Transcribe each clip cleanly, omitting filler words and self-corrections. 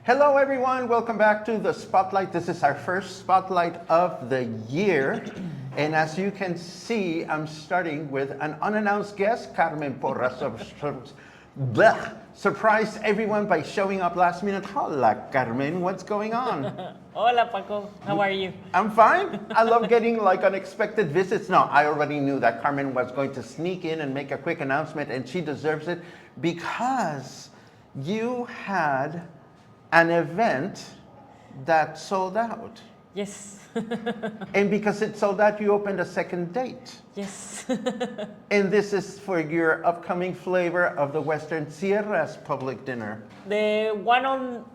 Hello, everyone. Welcome back to the Spotlight. This is our first Spotlight of the year. And as you can see, I'm starting with an unannounced guest, Carmen Porras. Surprised everyone by showing up last minute. Hola, Carmen. What's going on? Hola, Paco. How are you? I'm fine. I love getting like unexpected visits. No, I already knew that Carmen was going to sneak in and make a quick announcement, and she deserves it because you had an event that sold out. Yes. And because it sold out, you opened a second date. Yes. And this is for your upcoming flavor of the Western Sierras public dinner. The one on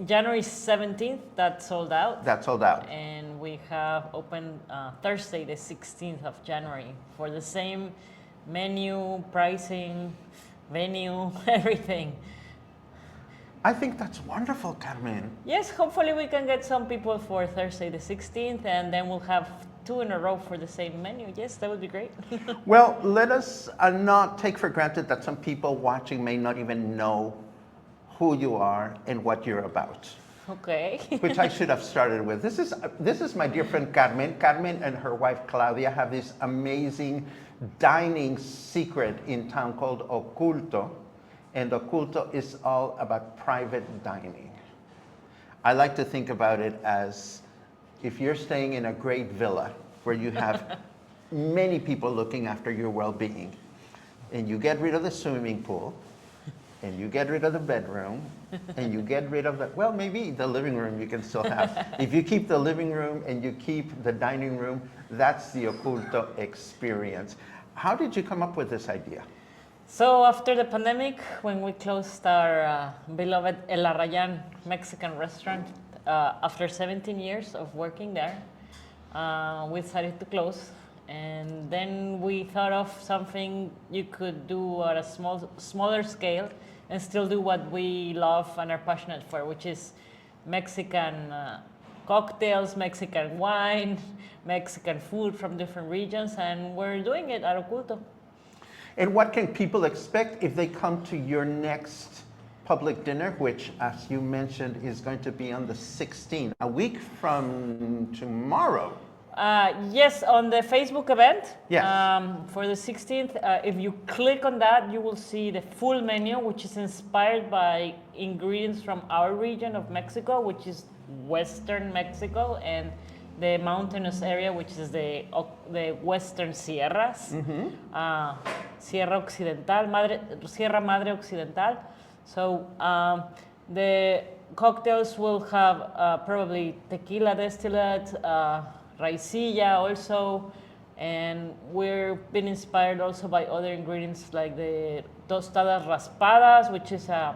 January 17th, that sold out. That sold out. And we have opened Thursday, the 16th of January, for the same menu, pricing, venue, everything. I think that's wonderful, Carmen. Yes, hopefully we can get some people for Thursday the 16th, and then we'll have 2 in a row for the same menu. Yes, that would be great. Well, let us not take for granted that some people watching may not even know who you are and what you're about. Okay. Which I should have started with. This is my dear friend Carmen. Carmen and her wife Claudia have this amazing dining secret in town called Oculto. And Oculto is all about private dining. I like to think about it as if you're staying in a great villa where you have many people looking after your well-being, and you get rid of the swimming pool, and you get rid of the bedroom, and you get rid of the, well, maybe the living room you can still have. If you keep the living room and you keep the dining room, that's the Oculto experience. How did you come up with this idea? So after the pandemic, when we closed our beloved El Arrayan Mexican restaurant, after 17 years of working there, we decided to close. And then we thought of something you could do at a smaller scale and still do what we love and are passionate for, which is Mexican cocktails, Mexican wine, Mexican food from different regions, and we're doing it at Oculto. And what can people expect if they come to your next public dinner, which, as you mentioned, is going to be on the 16th, a week from tomorrow? Yes, on the Facebook event. Yes. For the 16th, if you click on that, you will see the full menu, which is inspired by ingredients from our region of Mexico, which is Western Mexico, and the mountainous area, which is the Western Sierras, Sierra Occidental, Sierra Madre Occidental. So the cocktails will have probably tequila distillate, raicilla also, and we've been inspired also by other ingredients like the tostadas raspadas, which is a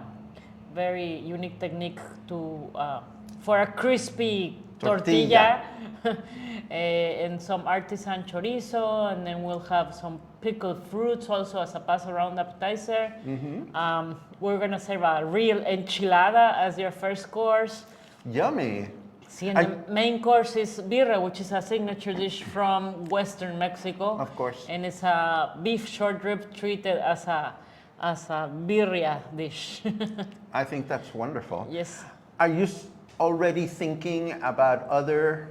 very unique technique to for a crispy tortilla. And some artisan chorizo, and then we'll have some pickled fruits also as a pass-around appetizer. We're gonna serve a real enchilada as your first course. Yummy. See, and the main course is birria, which is a signature dish from Western Mexico. Of course. And it's a beef short rib treated as a birria dish. I think that's wonderful. Yes. Are you already thinking about other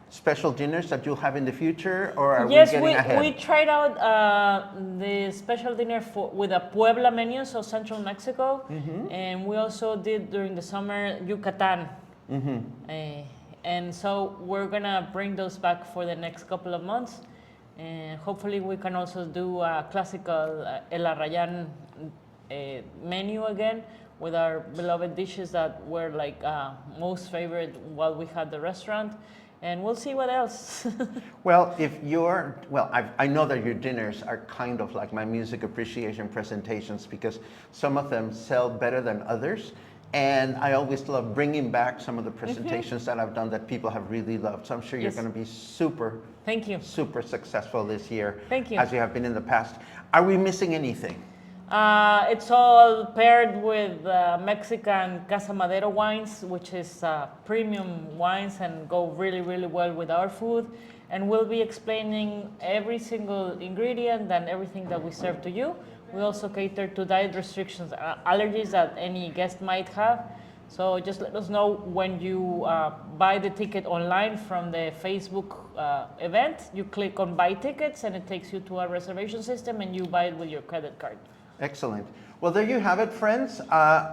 special dinners that you'll have in the future, or are we getting ahead? We tried out the special dinner with a Puebla menu, so Central Mexico, and we also did during the summer Yucatan. And so we're gonna bring those back for the next couple of months, and hopefully we can also do a classical El Arrayan menu again with our beloved dishes that were like most favorite while we had the restaurant. And we'll see what else. Well, I know that your dinners are kind of like my music appreciation presentations because some of them sell better than others. And I always love bringing back some of the presentations that I've done that people have really loved. So I'm sure you're going to be super successful this year. Thank you. As you have been in the past. Are we missing anything? It's all paired with Mexican Casa Madero wines, which is premium wines and go really, really well with our food. And we'll be explaining every single ingredient and everything that we serve to you We also cater to diet restrictions, allergies that any guest might have. So just let us know when you buy the ticket online from the Facebook event. You click on buy tickets and it takes you to our reservation system and you buy it with your credit card. Excellent. Well, there you have it, friends.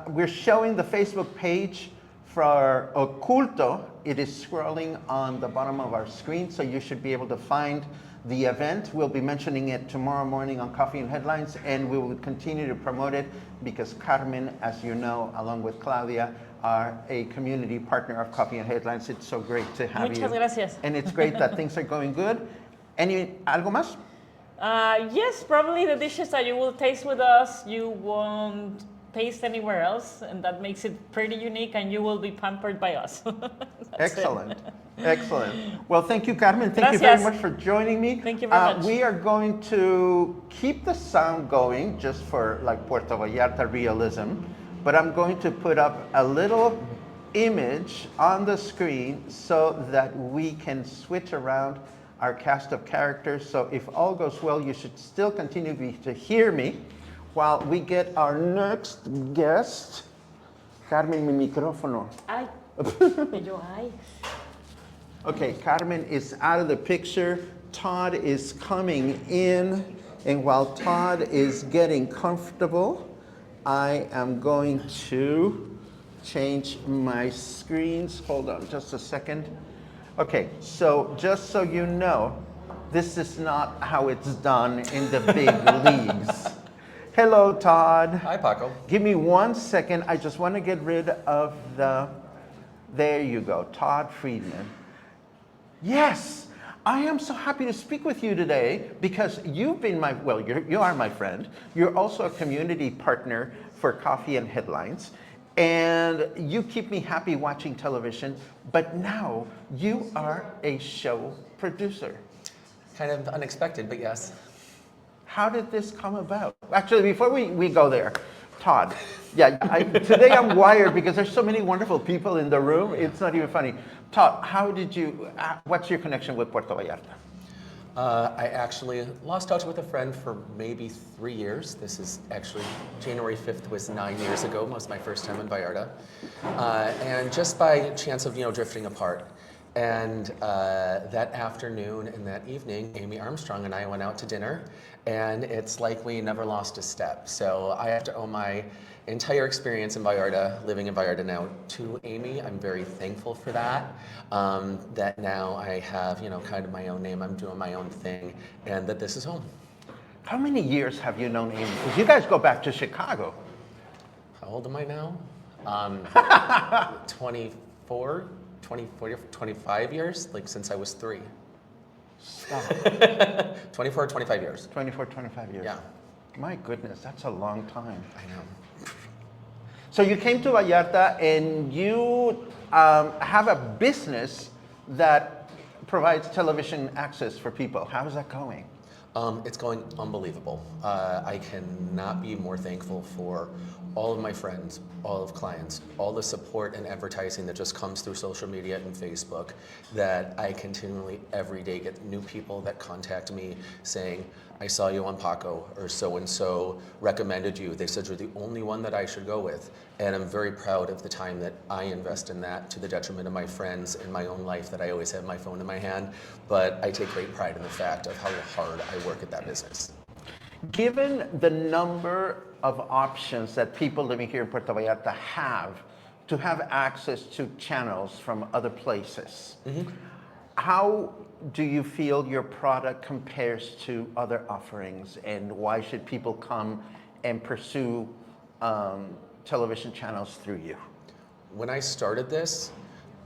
We're showing the Facebook page for Oculto. It is scrolling on the bottom of our screen, so you should be able to find the event. We'll be mentioning it tomorrow morning on Coffee and Headlines, and we will continue to promote it because Carmen, as you know, along with Claudia, are a community partner of Coffee and Headlines. It's so great to have Muchas you. gracias. And it's great that things are going good. Algo más? Yes, probably the dishes that you will taste with us, you won't taste anywhere else, and that makes it pretty unique, and you will be pampered by us. Excellent. Excellent. Well, thank you, Carmen. Thank you very much for joining me. Thank you very much. We are going to keep the sound going just for like Puerto Vallarta realism, but I'm going to put up a little image on the screen so that we can switch around our cast of characters. So if all goes well, you should still continue to hear me while we get our next guest. Carmen, mi micrófono. Ay, yo, ay. Okay, Carmen is out of the picture. Todd is coming in. And while Todd is getting comfortable, I am going to change my screens. Hold on just a second. Okay, so just so you know, this is not how it's done in the big leagues. Hello, Todd. Hi, Paco. Give me 1 second. I just want to get rid of there you go, Todd Freedman. Yes, I am so happy to speak with you today because you've been you are my friend. You're also a community partner for Coffee and Headlines. And you keep me happy watching television, but now you are a show producer. Kind of unexpected, but yes. How did this come about? Actually, before we go there, Todd, today I'm wired because there's so many wonderful people in the room, it's not even funny. Todd, what's your connection with Puerto Vallarta? I actually lost touch with a friend for maybe 3 years. This is actually, January 5th was 9 years ago, was my first time in Vallarta. And just by chance of, drifting apart. And that afternoon and that evening, Amy Armstrong and I went out to dinner, and it's like we never lost a step. So I have to owe my entire experience in Vallarta, living in Vallarta now, to Amy. I'm very thankful for that. That now I have, kind of my own name. I'm doing my own thing, and that this is home. How many years have you known Amy? Because you guys go back to Chicago. How old am I now? 24, 25 years, like since I was 3. Stop. 24, 25 years. 24, 25 years. Yeah. My goodness, that's a long time. I know. So you came to Vallarta and you have a business that provides television access for people. How is that going? It's going unbelievable. I cannot be more thankful for all of my friends, all of clients, all the support and advertising that just comes through social media and Facebook, that I continually every day get new people that contact me saying, I saw you on Paco, or so-and-so recommended you. They said you're the only one that I should go with. And I'm very proud of the time that I invest in that, to the detriment of my friends and my own life, that I always have my phone in my hand. But I take great pride in the fact of how hard I work at that business. Given the number of options that people living here in Puerto Vallarta have to have access to channels from other places, how do you feel your product compares to other offerings, and why should people come and pursue television channels through you? When I started this,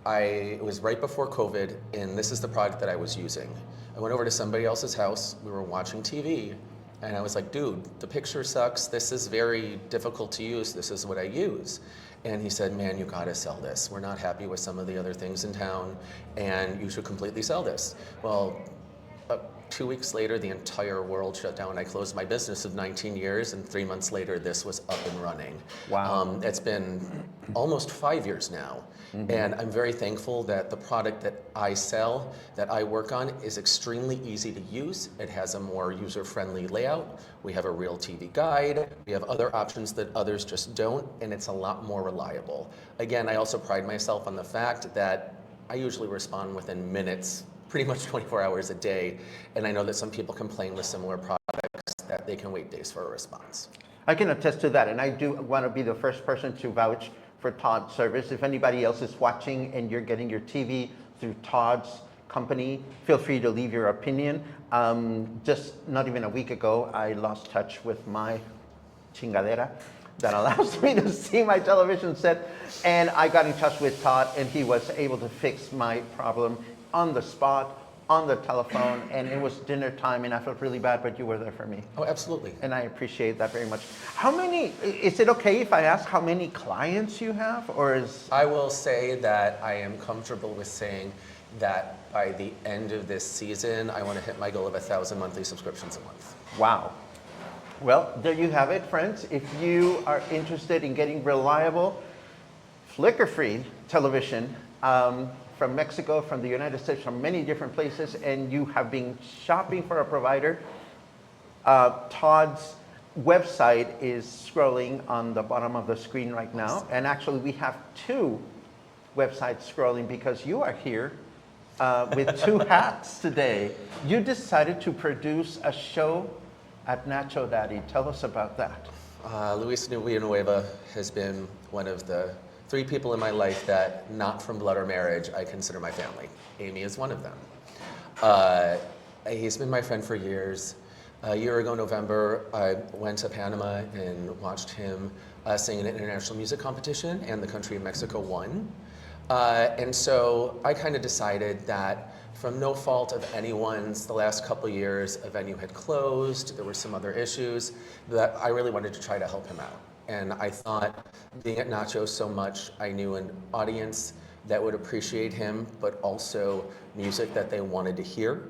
it was right before COVID, and this is the product that I was using. I went over to somebody else's house, we were watching TV, and I was like, dude, the picture sucks, this is very difficult to use, this is what I use. And he said, man, you gotta sell this. We're not happy with some of the other things in town, and you should completely sell this. Well, 2 weeks later, the entire world shut down. I closed my business of 19 years, and 3 months later, this was up and running. Wow. It's been almost 5 years now. And I'm very thankful that the product that I sell, that I work on, is extremely easy to use. It has a more user-friendly layout. We have a real TV guide. We have other options that others just don't, and it's a lot more reliable. Again, I also pride myself on the fact that I usually respond within minutes, pretty much 24 hours a day, and I know that some people complain with similar products that they can wait days for a response. I can attest to that, and I do want to be the first person to vouch for Todd's service. If anybody else is watching and you're getting your TV through Todd's company, feel free to leave your opinion. Just not even a week ago, I lost touch with my chingadera that allows me to see my television set, and I got in touch with Todd, and he was able to fix my problem on the spot, on the telephone, and it was dinner time, and I felt really bad, but you were there for me. Oh, absolutely. And I appreciate that very much. How many, is it okay if I ask how many clients you have, or is? I will say that I am comfortable with saying that by the end of this season, I want to hit my goal of 1,000 monthly subscriptions a month. Wow. Well, there you have it, friends. If you are interested in getting reliable, flicker-free television, from Mexico, from the United States, from many different places, and you have been shopping for a provider, Todd's website is scrolling on the bottom of the screen right now. And actually, we have two websites scrolling because you are here with two hats today. You decided to produce a show at Nacho Daddy. Tell us about that. Luis Villanueva has been one of the 3 people in my life that, not from blood or marriage, I consider my family. Amy is one of them. He's been my friend for years. A year ago, November, I went to Panama and watched him sing in an international music competition, and the country of Mexico won. And so I kind of decided that from no fault of anyone's, the last couple years, a venue had closed, there were some other issues, that I really wanted to try to help him out. And I thought, being at Nacho so much, I knew an audience that would appreciate him, but also music that they wanted to hear.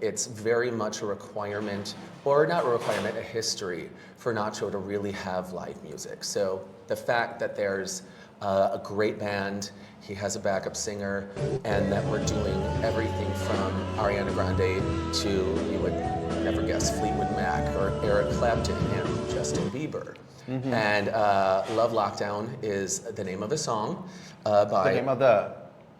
It's very much a requirement, or not a requirement, a history for Nacho to really have live music. So the fact that there's a great band, he has a backup singer, and that we're doing everything from Ariana Grande to, you would never guess, Fleetwood Mac or Eric Clapton and Justin Bieber. And Love Lockdown is the name of a song by... The name of the...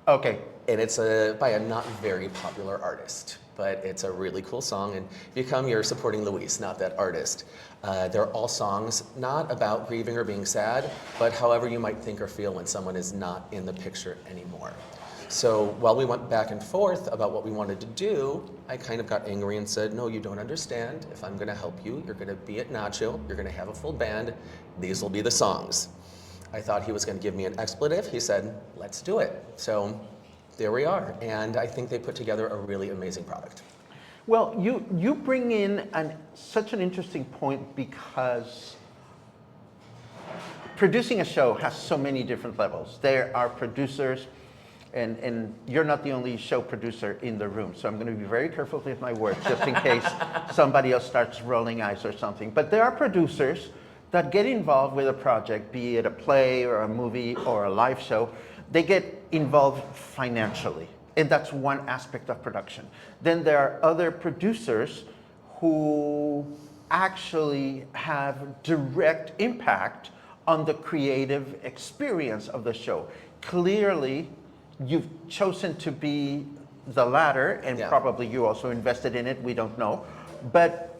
Okay. And it's by a not very popular artist, but it's a really cool song. And if you come, you're supporting Luis, not that artist. They're all songs not about grieving or being sad, but however you might think or feel when someone is not in the picture anymore. So while we went back and forth about what we wanted to do, I kind of got angry and said, no, you don't understand. If I'm gonna help you, you're gonna be at Nacho, you're gonna have a full band, these will be the songs. I thought he was gonna give me an expletive. He said, let's do it. So there we are. And I think they put together a really amazing product. Well, you bring in such an interesting point because producing a show has so many different levels. There are producers, and you're not the only show producer in the room, so I'm going to be very careful with my words just in case somebody else starts rolling eyes or something. But there are producers that get involved with a project, be it a play or a movie or a live show. They get involved financially, and that's one aspect of production. Then there are other producers who actually have direct impact on the creative experience of the show. Clearly, you've chosen to be the latter, and probably you also invested in it, we don't know. But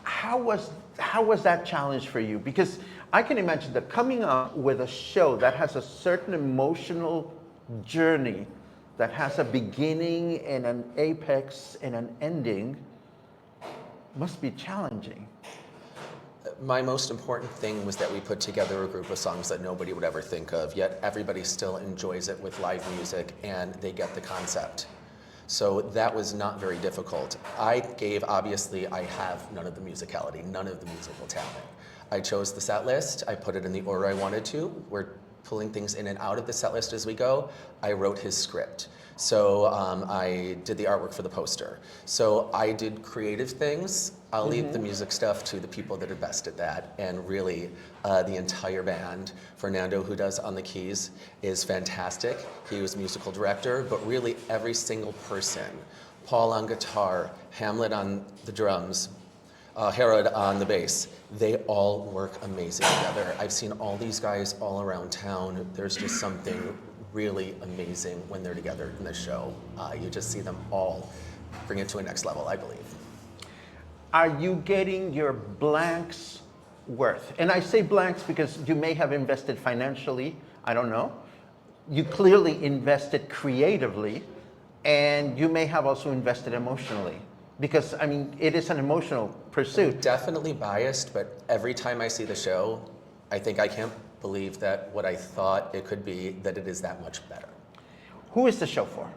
how was that challenge for you? Because I can imagine that coming up with a show that has a certain emotional journey, that has a beginning and an apex and an ending, must be challenging. My most important thing was that we put together a group of songs that nobody would ever think of, yet everybody still enjoys it with live music and they get the concept. So that was not very difficult. Obviously, I have none of the musicality, none of the musical talent. I chose the set list, I put it in the order I wanted to. We're pulling things in and out of the set list as we go. I wrote his script. So I did the artwork for the poster. So I did creative things. I'll leave the music stuff to the people that are best at that. And really, the entire band, Fernando, who does on the keys, is fantastic. He was musical director, but really every single person, Paul on guitar, Hamlet on the drums, Herod on the bass, they all work amazing together. I've seen all these guys all around town. There's just something really amazing when they're together in the show. You just see them all bring it to a next level, I believe. Are you getting your blanks worth? And I say blanks because you may have invested financially, I don't know. You clearly invested creatively, and you may have also invested emotionally. Because, I mean, it is an emotional pursuit. I'm definitely biased, but every time I see the show, I think I can't believe that what I thought it could be, that it is that much better. Who is the show for?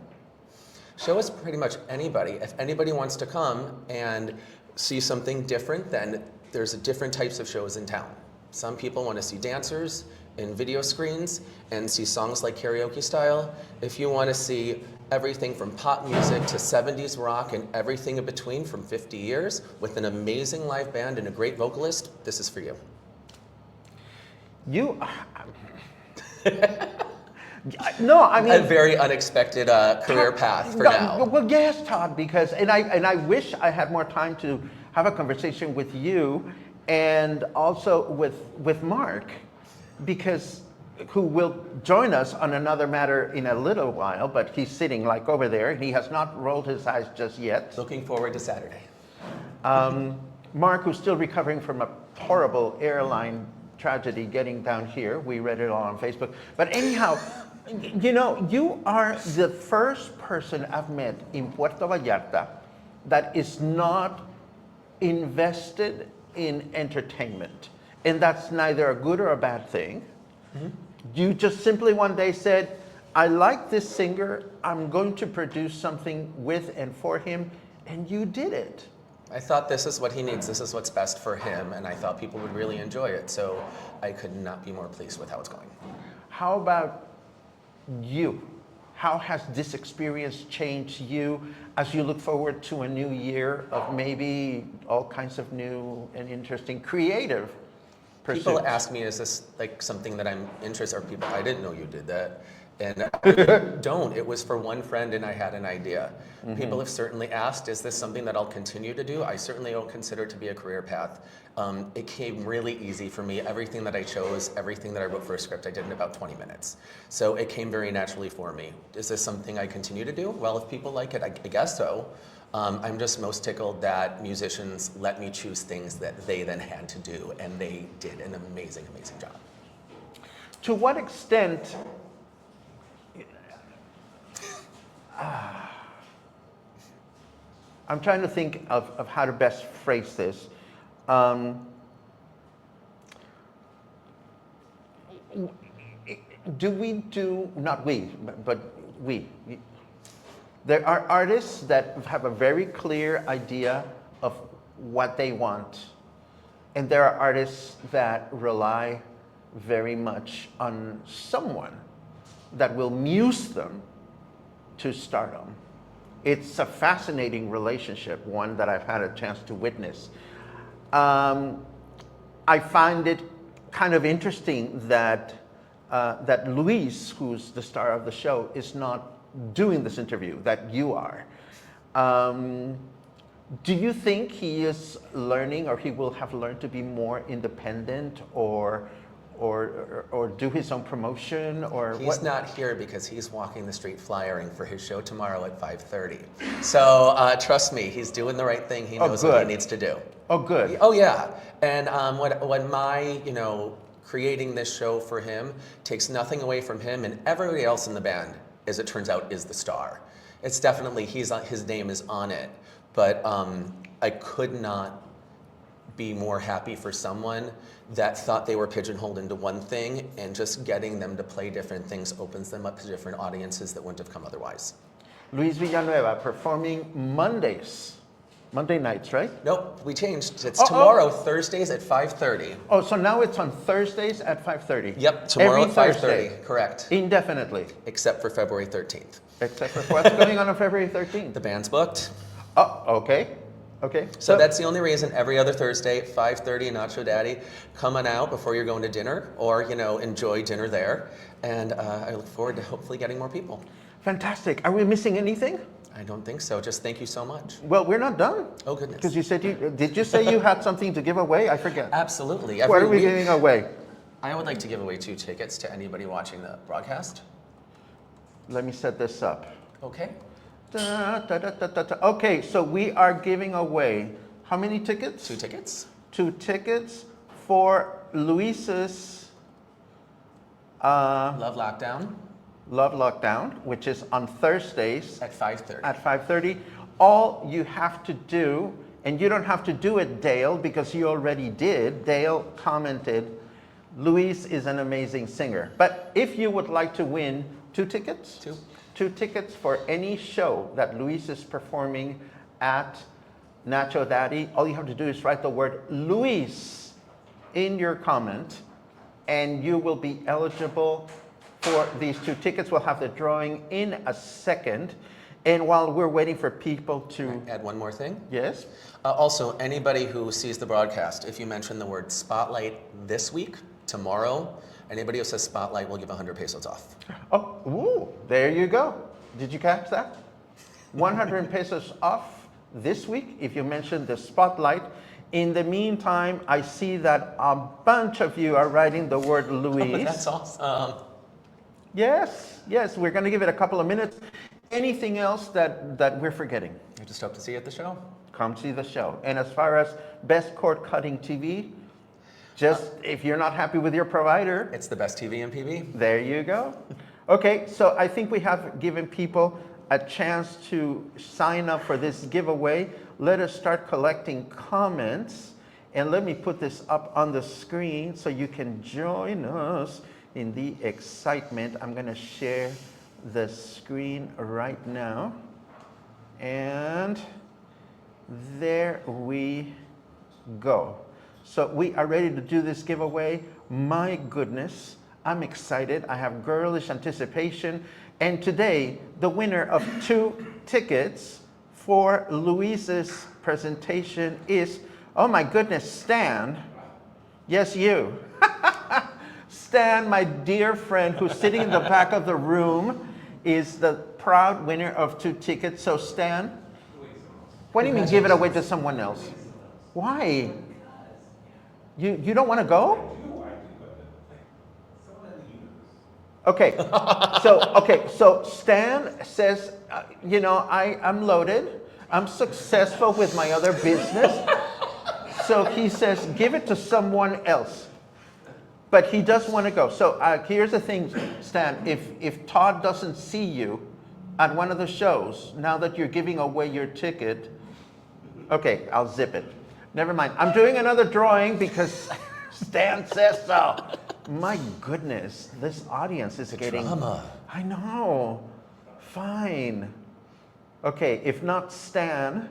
Show is pretty much anybody. If anybody wants to come and see something different, then there's different types of shows in town. Some people want to see dancers in video screens and see songs like karaoke style. If you want to see everything from pop music to 70s rock and everything in between from 50 years with an amazing live band and a great vocalist, this is for you. You, no, I mean, A very unexpected career path for now. Well, yes, Todd, because and I wish I had more time to have a conversation with you, and also with Mark, because who will join us on another matter in a little while, but he's sitting like over there. He has not rolled his eyes just yet. Looking forward to Saturday. Mark, who's still recovering from a horrible airline tragedy getting down here. We read it all on Facebook. But anyhow, you know, you are the first person I've met in Puerto Vallarta that is not invested in entertainment. And that's neither a good or a bad thing. You just simply one day said, I like this singer, I'm going to produce something with and for him, and you did it. I thought this is what he needs, this is what's best for him, and I thought people would really enjoy it, so I could not be more pleased with how it's going. How about you? How has this experience changed you as you look forward to a new year of maybe all kinds of new and interesting creative pursuits? People ask me, is this like something that I'm interested, or people, I didn't know you did that. And I don't. It was for one friend and I had an idea. People have certainly asked, is this something that I'll continue to do? I certainly don't consider it to be a career path. It came really easy for me. Everything that I chose, everything that I wrote for a script, I did in about 20 minutes. So it came very naturally for me. Is this something I continue to do? Well, if people like it, I guess so. I'm just most tickled that musicians let me choose things that they then had to do, and they did an amazing, amazing job. To what extent I'm trying to think of how to best phrase this. Do we do, not we, but we. There are artists that have a very clear idea of what they want, and there are artists that rely very much on someone that will muse them to stardom. It's a fascinating relationship, one that I've had a chance to witness. I find it kind of interesting that that Luis, who's the star of the show, is not doing this interview, that you are. Do you think he is learning, or he will have learned to be more independent, or do his own promotion, or He's what? not here because he's walking the street flyering for his show tomorrow at 5:30. So trust me, he's doing the right thing. He knows what he good. needs to do. Oh, good. Oh yeah, and when my creating this show for him takes nothing away from him, and everybody else in the band, as it turns out, is the star. It's definitely his name is on it, but I could not be more happy for someone that thought they were pigeonholed into one thing, and just getting them to play different things opens them up to different audiences that wouldn't have come otherwise. Luis Villanueva performing Mondays Monday nights, right? Nope, we changed. It's Oh, tomorrow, Thursdays at 5:30. Oh, so now it's on Thursdays at 5:30. Yep, tomorrow Every at 5:30. Thursday. Correct. Indefinitely. Except for February 13th. Except for what's going on February 13th? The band's booked. Oh, okay. Okay. So that's the only reason. Every other Thursday, 5:30, Nacho Daddy, come on out before you're going to dinner, or enjoy dinner there. And I look forward to hopefully getting more people. Fantastic. Are we missing anything? I don't think so. Just thank you so much. Well, we're not done. Oh goodness. Because you said did you say you had something to give away? I forget. Absolutely. What are we week, giving away? I would like to give away 2 tickets to anybody watching the broadcast. Let me set this up. Okay. Da, da, da, da, da, da. Okay, so we are giving away how many tickets? 2 tickets. 2 tickets for Luis's Love Lockdown Love Lockdown, which is on Thursdays at 5:30. at 5:30. All you have to do, and you don't have to do it, Dale, because you already did. Dale commented, Luis is an amazing singer. But if you would like to win 2 tickets, 2 tickets for any show that Luis is performing at Nacho Daddy, all you have to do is write the word Luis in your comment, and you will be eligible for these 2 tickets. We'll have the drawing in a second. And while we're waiting for people to... Add one more thing. Yes? Also, anybody who sees the broadcast, if you mention the word spotlight this week, tomorrow, anybody who says spotlight will give 100 pesos off. Oh, ooh, there you go. Did you catch that? 100 pesos off this week if you mention the spotlight. In the meantime, I see that a bunch of you are writing the word Luis. That's awesome. Yes, yes, we're going to give it a couple of minutes. Anything else that we're forgetting? I just hope to see you at the show. Come see the show. And as far as best cord cutting TV, just if you're not happy with your provider, It's the best TV in PB. there you go. Okay, so I think we have given people a chance to sign up for this giveaway. Let us start collecting comments. And let me put this up on the screen so you can join us in the excitement. I'm going to share the screen right now. And there we go. So we are ready to do this giveaway. My goodness, I'm excited. I have girlish anticipation. And today, the winner of 2 tickets for Luis's presentation is, oh my goodness, Stan. Yes, you. Stan, my dear friend, who's sitting in the back of the room, is the proud winner of 2 tickets. So Stan, what do you mean give it away to someone else? Why? You don't want to go? Okay, so Stan says, I'm loaded. I'm successful with my other business. So he says, give it to someone else. But he does want to go. So here's the thing, Stan. If Todd doesn't see you at one of the shows, now that you're giving away your ticket, okay, I'll zip it. Never mind. I'm doing another drawing because Stan says so. My goodness, this audience is getting... Drama. I know. Fine. Okay, if not Stan,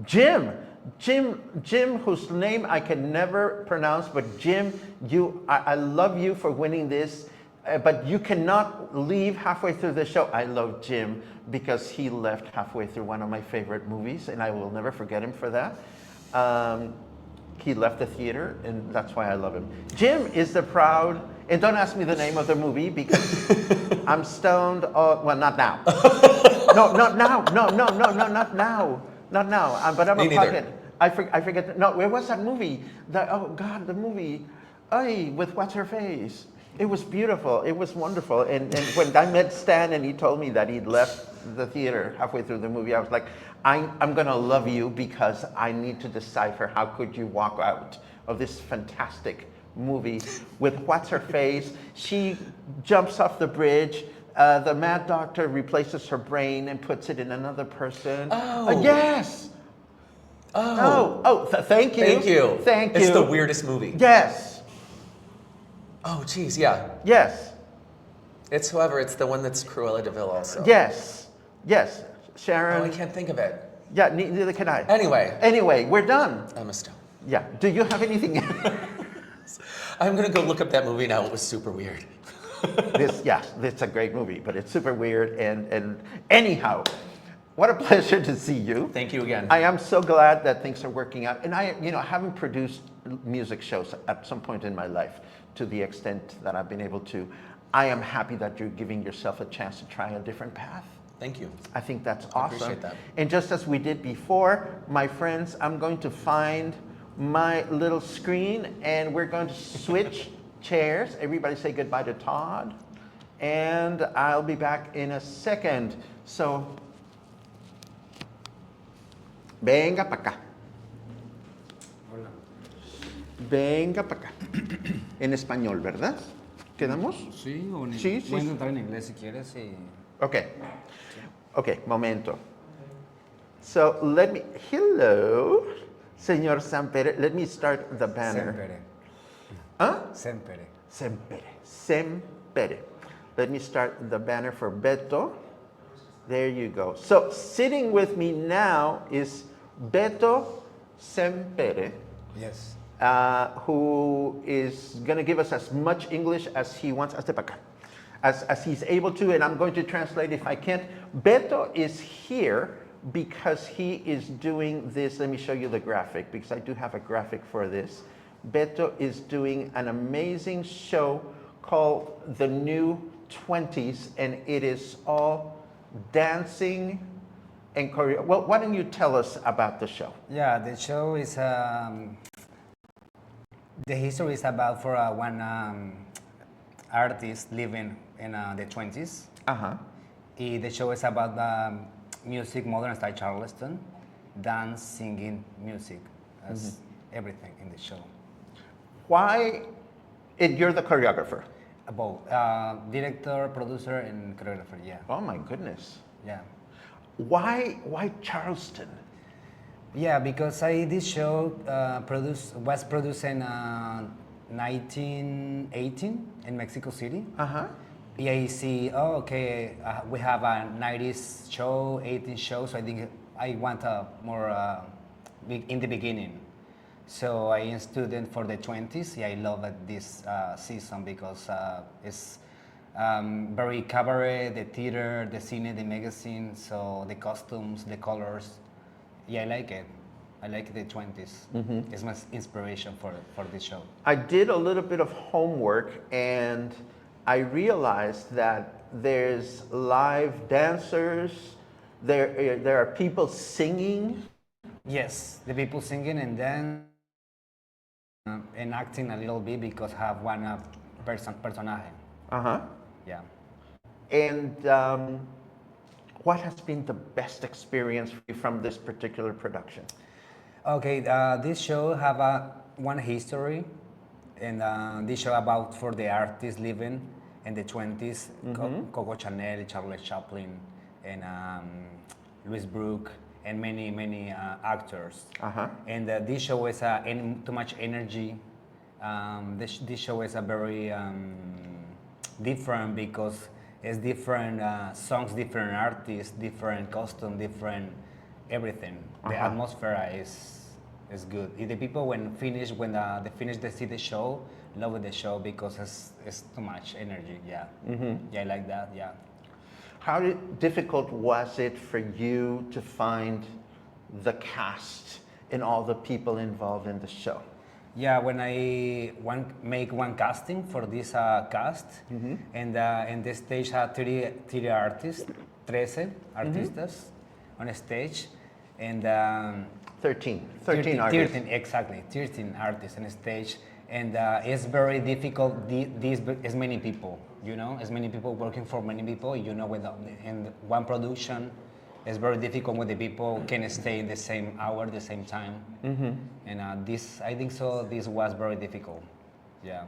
Jim, whose name I can never pronounce, but Jim, I love you for winning this, but you cannot leave halfway through the show. I love Jim because he left halfway through one of my favorite movies, and I will never forget him for that. He left the theater, and that's why I love him. Jim is the proud, and don't ask me the name of the movie because I'm stoned. Well, not now. No, not now. No, not now. Not now. But I'm Me a neither. pocket. I forget. No, where was that movie? The movie. With what's her face? It was beautiful. It was wonderful. And when I met Stan and he told me that he'd left the theater halfway through the movie, I was like, I'm gonna love you because I need to decipher how could you walk out of this fantastic movie with what's her face. She jumps off the bridge. The mad doctor replaces her brain and puts it in another person. Oh. Yes. Thank you. Thank you. Thank you. It's the weirdest movie. Yes. Oh, geez, yeah. Yes. It's the one that's Cruella de Vil also. Yes. Oh, Sharon. I can't think of it. Yeah, neither can I. Anyway, we're done. Emma Stone. Yeah. Do you have anything? I'm gonna go look up that movie now. It was super weird. It's a great movie, but it's super weird. And anyhow, what a pleasure to see you. Thank you again. I am so glad that things are working out. And I, haven't produced music shows at some point in my life to the extent that I've been able to. I am happy that you're giving yourself a chance to try a different path. Thank you. I think that's I awesome. appreciate that. And just as we did before, my friends, I'm going to find my little screen and we're going to switch chairs. Everybody say goodbye to Todd. And I'll be back in a second. So, venga para acá. Hola. Venga para acá. En español, ¿verdad? ¿Quedamos? Sí, o Sí, sí. voy a intentar en inglés si quieres. Y... Okay. Okay, momento. So hello, Señor Sempere. Let me start the banner. Sempere. Huh? Sempere. Sempere. Let me start the banner for Beto. There you go. So sitting with me now is Beto Sempere, Yes. who is going to give us as much English as he wants, as he's able to, and I'm going to translate if I can't. Beto is here because he is doing this. Let me show you the graphic, because I do have a graphic for this. Beto is doing an amazing show called The New 20s, and it is all dancing and choreo. Well, why don't you tell us about the show? Yeah, the show is the history is about for one artist living in the 20s. Uh-huh. The show is about music, modern style Charleston, dance, singing, music, as everything in the show. Why? And you're the choreographer. Both director, producer, and choreographer. Yeah, Oh my goodness. yeah. Why Charleston? Yeah, because this show was produced in 1918 in Mexico City. Uh-huh. Yeah, I see, oh, okay, we have a 90s show, 18 show, so I think I want a more in the beginning. So I am student for the 20s. Yeah, I love this season because it's very cabaret, the theater, the cine, the magazine, so the costumes, the colors. Yeah, I like it. I like the 20s. It's my inspiration for this show. I did a little bit of homework and I realized that there's live dancers, there are people singing. Yes, the people singing and then and acting a little bit because have one personaje. Uh-huh. Yeah. And what has been the best experience for you from this particular production? Okay, this show have one history, and this show about for the artists living in the 20s, Coco Chanel, Charles Chaplin, and Louis Brooke, and many actors. Uh-huh. And this show is too much energy. This show is a very different because it's different songs, different artists, different costume, different everything. The atmosphere is good. The people when they finish they see the show, love the show because it's too much energy. Yeah, yeah, I like that. Yeah. How difficult was it for you to find the cast and all the people involved in the show? Yeah, when I make one casting for this cast, and in the stage had 30 artists, 13 artistas on a stage, and 13 artists. 13, exactly, 13 artists on a stage, and it's very difficult. These as many people, as many people working for many people, with in one production. It's very difficult when the people can stay in the same hour, the same time. And I think so. This was very difficult. Yeah.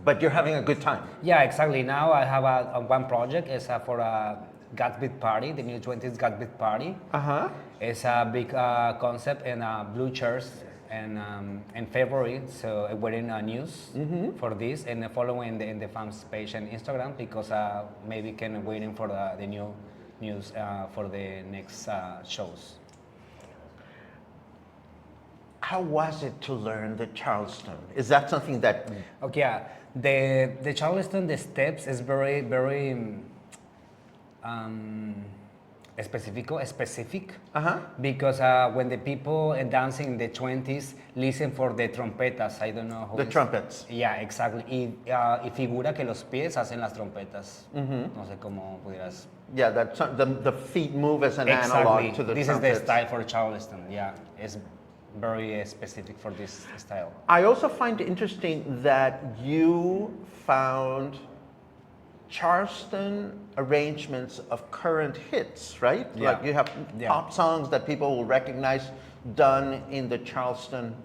But you're having a good time. Yeah, exactly. Now I have one project. It's for a Gatsby party, the new 20s Gatsby party. Uh-huh. It's a big concept and blue chairs and in February. So we're in news for this and following in the fans page and Instagram because maybe can waiting for the new news for the next shows. How was it to learn the Charleston? Is that something that Okay, yeah. The Charleston, the steps is very um, specific. Uh-huh. Because when the people dancing in the 20s listen for the trompetas, I don't know how the trumpets? Yeah, exactly. Y figura que los pies hacen las trompetas. No sé cómo pudieras. Yeah, the feet move as an Exactly. analog to the This trumpets. is the style for Charleston. Yeah, it's very specific for this style. I also find it interesting that you found Charleston arrangements of current hits, right? Yeah. Like you have Yeah. pop songs that people will recognize done in the Charleston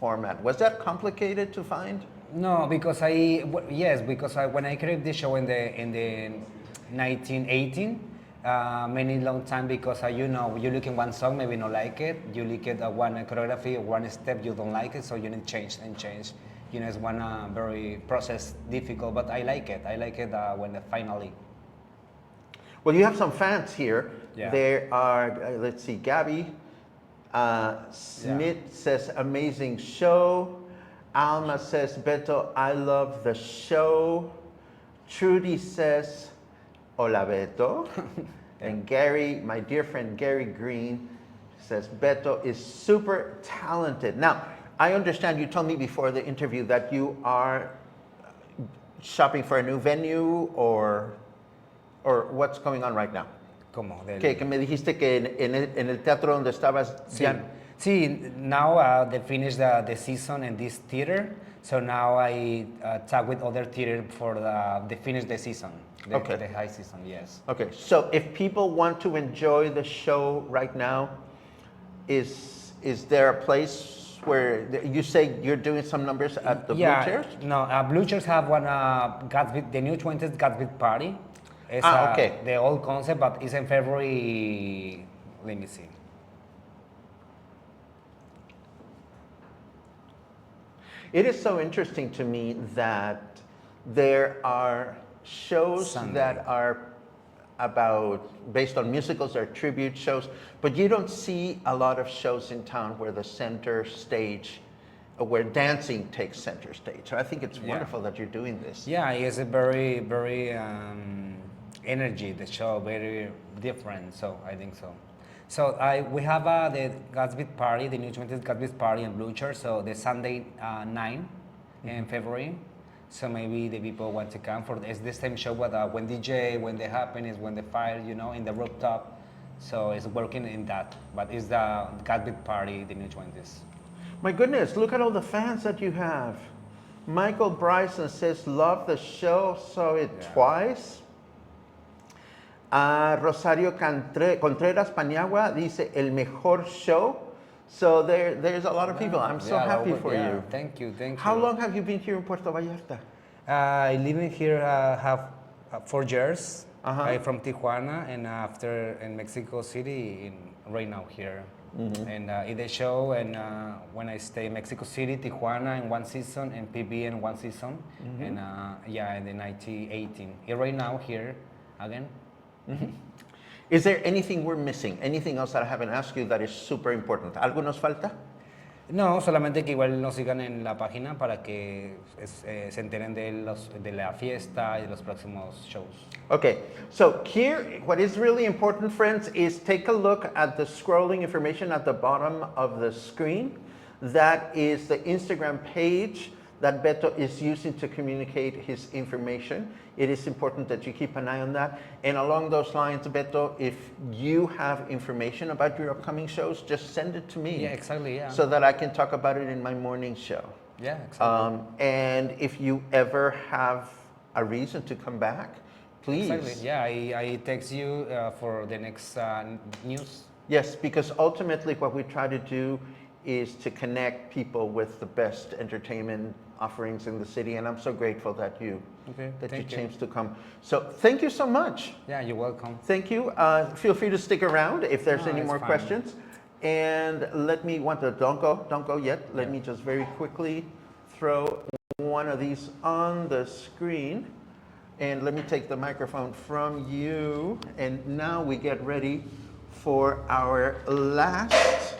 format. Was that complicated to find? No, because when I created the show in the 1918, many long time because you look in one song, maybe not like it. You look at one choreography, one step, you don't like it, so you need change and change. It's one very process difficult, but I like it. I like it when finally. Well, you have some fans here. Yeah. There are, let's see, Gabby Smith says, amazing show. Alma says, Beto, I love the show. Trudy says, hola Beto. And Gary, my dear friend Gary Green, says, Beto is super talented. Now, I understand you told me before the interview that you are shopping for a new venue or what's going on right now. Como Que me dijiste que en el teatro donde estabas ya. See, now they finished the season in this theater, so now I talk with other theater for they finish the season, the high season, yes. Okay, so if people want to enjoy the show right now, is there a place where you say you're doing some numbers at the Blue Chairs? No, Blue Chairs have one the new 20th Gatsby party. It's okay. The old concept, but it's in February. Let me see. It is so interesting to me that there are shows Sunday. that are based on musicals or tribute shows, but you don't see a lot of shows in town where the center stage, where dancing takes center stage. So I think it's wonderful that you're doing this. Yeah, it's a very energy. The show very different. So I think so. So we have the Gatsby party, the new 20th Gatsby party in Blue Chair. So the Sunday 9 in February. So maybe the people want to come for it's the same show with when DJ, when the happenings, when the fire, in the rooftop. So it's working in that, but it's the Gatsby party, the new 20s. My goodness, look at all the fans that you have. Michael Bryson says, love the show, saw it twice. Rosario Contreras Paniagua dice, el mejor show. So there's a lot of people. I'm so happy for you. Thank you. How long have you been here in Puerto Vallarta? I live in here have 4 years. Uh-huh. I'm from Tijuana, and after in Mexico City, right now here. And in the show, and when I stay in Mexico City, Tijuana in one season, and PB in one season, and in the 1918. And right now here again. Is there anything we're missing? Anything else that I haven't asked you that is super important? ¿Algo nos falta? No, solamente que igual nos sigan en la página para que se enteren de la fiesta y de los próximos shows. Okay, so here, what is really important, friends, is take a look at the scrolling information at the bottom of the screen. That is the Instagram page that Beto is using to communicate his information. It is important that you keep an eye on that. And along those lines, Beto, if you have information about your upcoming shows, just send it to me. Yeah, exactly, yeah. So that I can talk about it in my morning show. Yeah, exactly. And if you ever have a reason to come back, please. Exactly, yeah, I text you for the next news. Yes, because ultimately what we try to do is to connect people with the best entertainment offerings in the city, and I'm so grateful that you chose to come. So thank you so much. Yeah, you're welcome. Thank you. Feel free to stick around if there's any more fine. questions. And don't go yet. Let me just very quickly throw one of these on the screen. And let me take the microphone from you. And now we get ready for our last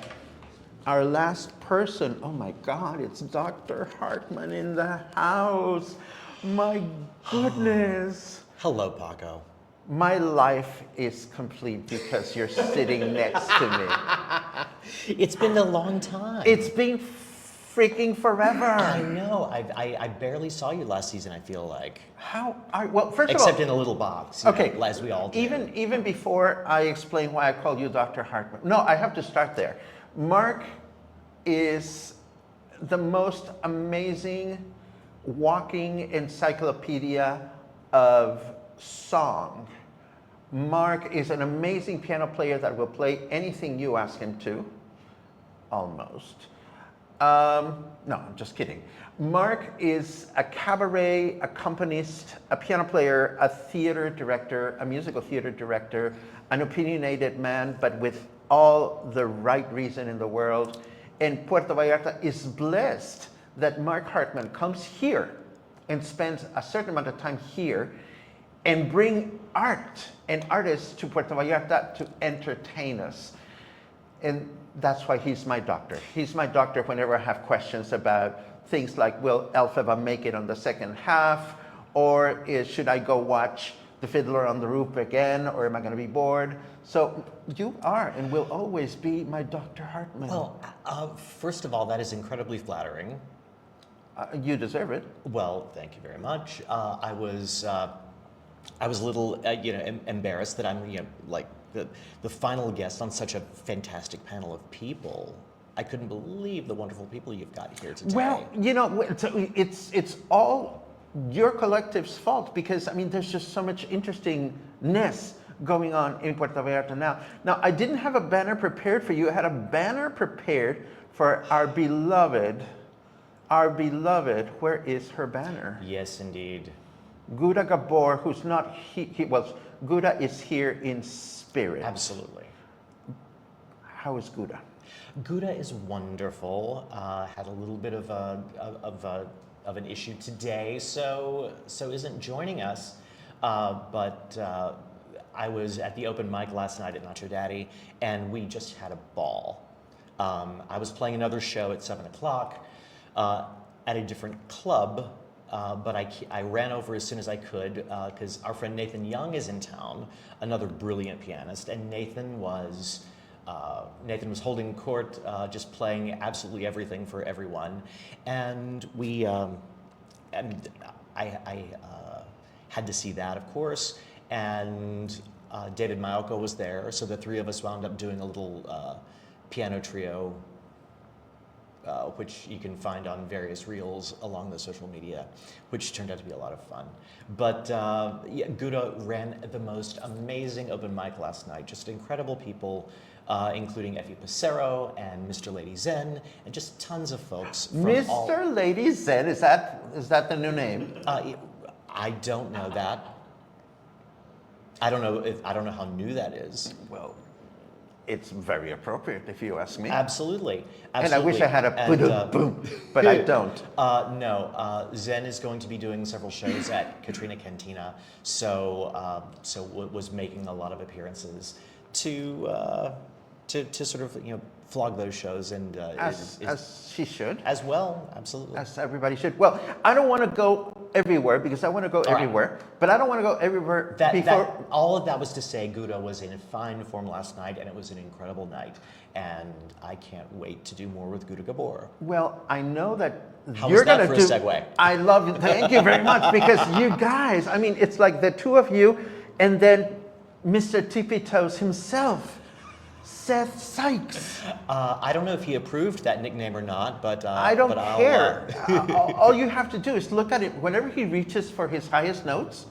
our last person, oh my God, it's Dr. Hartman in the house. My goodness. Hello, Paco. My life is complete because you're sitting next to me. It's been a long time. It's been freaking forever. I know. I barely saw you last season, I feel like. Well, first Except of in a little box, all, okay, know, as we all do. even before I explain why I call you Dr. Hartman. No, I have to start there. Mark is the most amazing walking encyclopedia of song. Mark is an amazing piano player that will play anything you ask him to, almost. No, I'm just kidding. Mark is a cabaret accompanist, a piano player, a theater director, a musical theater director, an opinionated man, but with all the right reason in the world. And Puerto Vallarta is blessed that Mark Hartman comes here and spends a certain amount of time here and bring art and artists to Puerto Vallarta to entertain us. And that's why he's my doctor. He's my doctor whenever I have questions about things like, will Elphaba make it on the second half? Or should I go watch The Fiddler on the Roof again? Or am I going to be bored? So you are and will always be my Dr. Hartman. Well, first of all, that is incredibly flattering. You deserve it. Well, thank you very much. I was a little, embarrassed that I'm, like the final guest on such a fantastic panel of people. I couldn't believe the wonderful people you've got here today. Well, it's all your collective's fault because, I mean, there's just so much interestingness going on in Puerto Vallarta now. Now, I didn't have a banner prepared for you. I had a banner prepared for our beloved, where is her banner? Yes, indeed. Gouda Gabor, who's not, Gouda is here in spirit. Absolutely. How is Gouda? Gouda is wonderful. Had a little bit of an issue today, so isn't joining us. But I was at the open mic last night at Nacho Daddy, and we just had a ball. I was playing another show at 7 o'clock at a different club, but I ran over as soon as I could because our friend Nathan Young is in town, another brilliant pianist, and Nathan was holding court, just playing absolutely everything for everyone, and I had to see that, of course, and David Maoka was there, so the three of us wound up doing a little piano trio, which you can find on various reels along the social media, which turned out to be a lot of fun. But Gouda ran the most amazing open mic last night, just incredible people, including Effie Pissarro and Mr. Lady Zen, and just tons of folks from Mr. Lady Zen, is that the new name? I don't know that. I don't know how new that is. Well, it's very appropriate if you ask me. Absolutely. And I wish I had a boom, but I don't. No, Zen is going to be doing several shows at Katrina Cantina, so was making a lot of appearances to sort of flog those shows and as she should. as well. Absolutely. As everybody should. Well, I don't want to go everywhere because I want to go everywhere, but I don't want to go everywhere before. All of that was to say, Gouda was in fine form last night, and it was an incredible night, and I can't wait to do more with Gouda Gabor. Well, I know that How you're was that going to for a do. segue? I love it. Thank you very much because you guys. I mean, it's like the two of you, and then Mr. Tippy Toes himself. Seth Sykes. I don't know if he approved that nickname or not, but I don't but care. All you have to do is look at it. Whenever he reaches for his highest notes,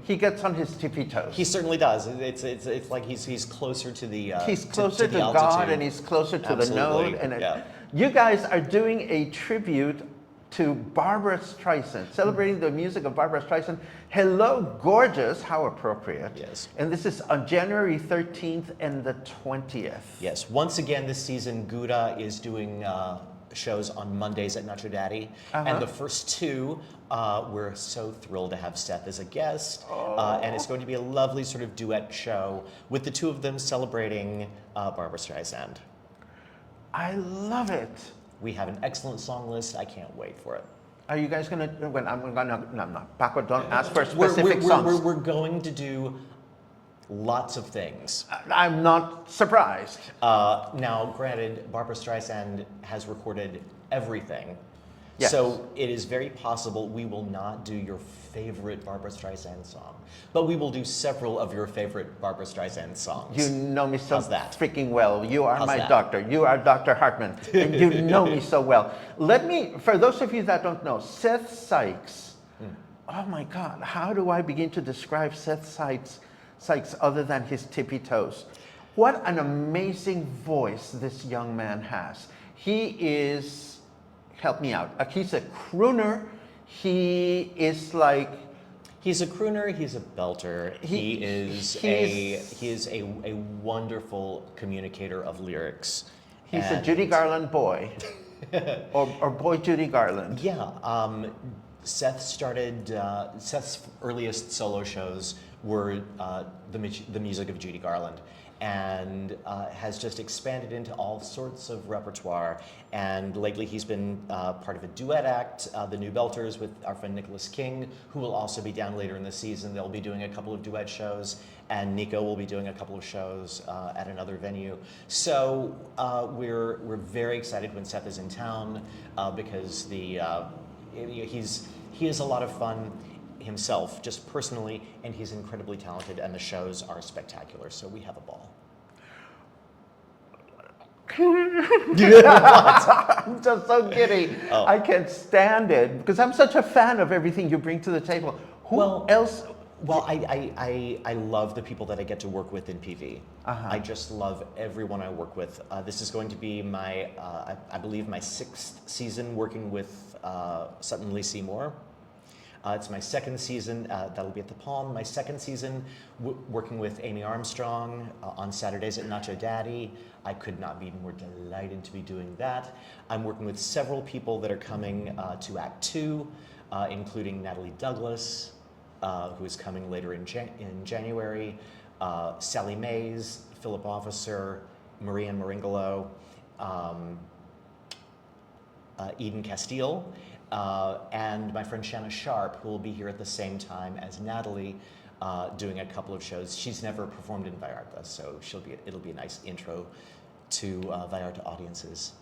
he gets on his tippy toes. He certainly does. It's like he's closer to the He's closer to the God, altitude. and he's closer to Absolutely. the note. And you guys are doing a tribute to Barbara Streisand, celebrating the music of Barbara Streisand. Hello, gorgeous. How appropriate. Yes. And this is on January 13th and the 20th. Yes. Once again, this season, Gouda is doing shows on Mondays at Nacho Daddy. And the first two, we're so thrilled to have Seth as a guest. And it's going to be a lovely sort of duet show with the two of them celebrating Barbara Streisand. I love it. We have an excellent song list. I can't wait for it. Are you guys gonna? When I'm gonna, no, Paco, don't ask for specific songs. We're going to do lots of things. I'm not surprised. Now, granted, Barbra Streisand has recorded everything. Yes. So it is very possible we will not do your favorite Barbra Streisand song, but we will do several of your favorite Barbra Streisand songs. You know me so How's that? freaking well. You are How's my that? doctor. You are Dr. Hartman. And you know me so well. Let me, for those of you that don't know, Seth Sykes. Oh my God, how do I begin to describe Seth Sykes other than his tippy toes? What an amazing voice this young man has. He is, help me out, he's a crooner. He is like, He's a crooner. He's a belter. He is a wonderful communicator of lyrics. he's a And- Judy Garland boy. or boy Judy Garland. Yeah. Seth's earliest solo shows were the music of Judy Garland, and has just expanded into all sorts of repertoire. And lately he's been part of a duet act, the New Belters, with our friend Nicholas King, who will also be down later in the season. They'll be doing a couple of duet shows, and Nico will be doing a couple of shows at another venue. So we're very excited when Seth is in town, because he is a lot of fun himself, just personally, and he's incredibly talented, and the shows are spectacular, so we have a ball. I'm just so giddy. Oh. I can't stand it because I'm such a fan of everything you bring to the table. Who else? Well, I love the people that I get to work with in PV. I just love everyone I work with. This is going to be my, I believe, my 6th season working with Sutton Lee Seymour. It's my 2nd season, that'll be at the Palm. My 2nd season working with Amy Armstrong on Saturdays at Nacho Daddy. I could not be more delighted to be doing that. I'm working with several people that are coming to Act 2, including Natalie Douglas, who is coming later in January, Sally Mays, Philip Officer, Marianne Maringolo, Eden Castile, and my friend Shanna Sharp, who will be here at the same time as Natalie, doing a couple of shows. She's never performed in Vallarta, so it'll be a nice intro to Vallarta audiences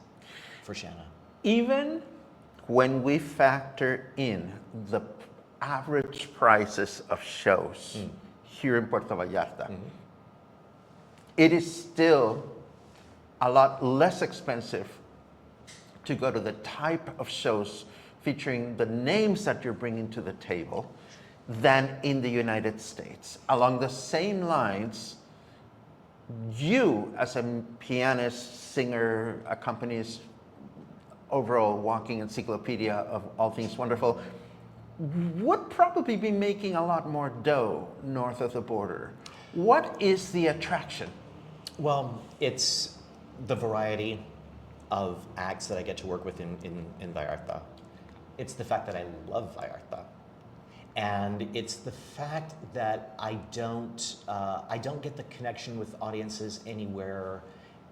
for Shanna. Even when we factor in the average prices of shows here in Puerto Vallarta, it is still a lot less expensive to go to the type of shows featuring the names that you're bringing to the table than in the United States. Along the same lines, you as a pianist, singer, accompanist, overall walking encyclopedia of all things wonderful, would probably be making a lot more dough north of the border. What is the attraction? Well, it's the variety of acts that I get to work with in Vallarta. It's the fact that I love Vallarta. And it's the fact that I don't get the connection with audiences anywhere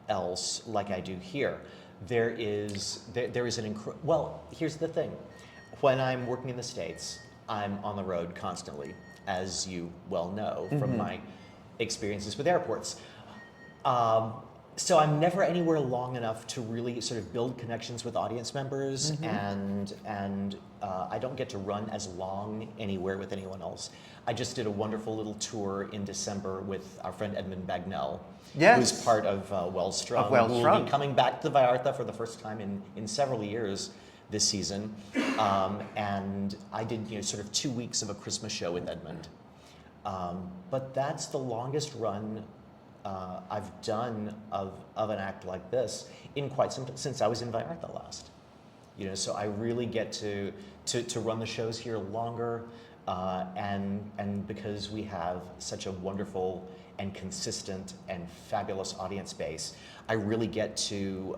else like I do here. There is an well, here's the thing. When I'm working in the States, I'm on the road constantly, as you well know from my experiences with airports. So I'm never anywhere long enough to really sort of build connections with audience members, and I don't get to run as long anywhere with anyone else. I just did a wonderful little tour in December with our friend Edmund Bagnell, who's part of Wells Strung, who will be coming back to Vallarta for the first time in several years this season. And I did sort of 2 weeks of a Christmas show with Edmund. But that's the longest run I've done of an act like this in quite some time, since I was in Vallarta last. So I really get to run the shows here longer, and because we have such a wonderful and consistent and fabulous audience base, I really get to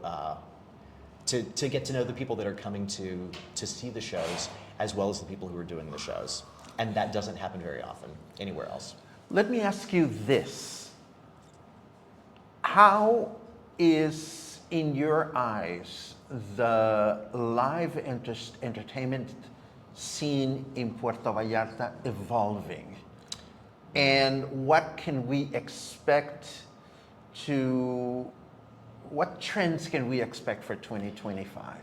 get to know the people that are coming to see the shows, as well as the people who are doing the shows, and that doesn't happen very often anywhere else. Let me ask you this. How is in your eyes, the live entertainment scene in Puerto Vallarta evolving? And what can we expect what trends can we expect for 2025?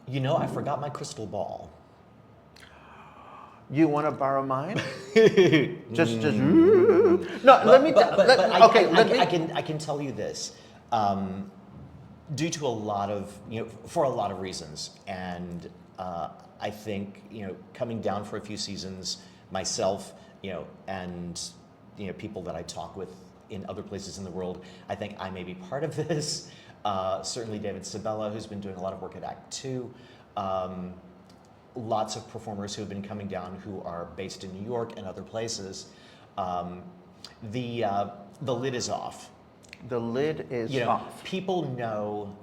You know, I forgot my crystal ball. You want to borrow mine? just no. Let me. I can tell you this. Due to a lot of, for a lot of reasons, and I think, coming down for a few seasons myself, and people that I talk with in other places in the world, I think I may be part of this. Certainly David Sabella, who's been doing a lot of work at Act Two. Lots of performers who have been coming down who are based in New York and other places. The lid is off. The lid is off. People know,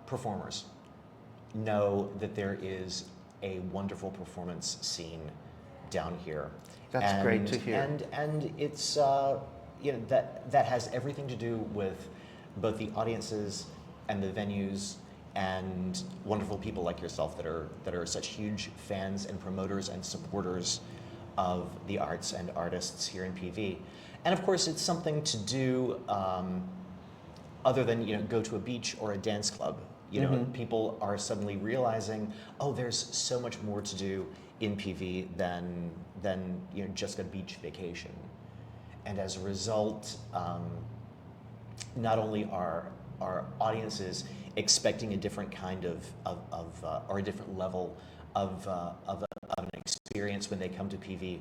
performers know that there is a wonderful performance scene down here. That's great to hear. And it's that has everything to do with both the audiences and the venues and wonderful people like yourself that are such huge fans and promoters and supporters of the arts and artists here in PV. And of course, it's something to do other than go to a beach or a dance club. People are suddenly realizing, oh, there's so much more to do in PV than just a beach vacation. And as a result, not only are audiences expecting a different kind of or a different level of an experience when they come to PV,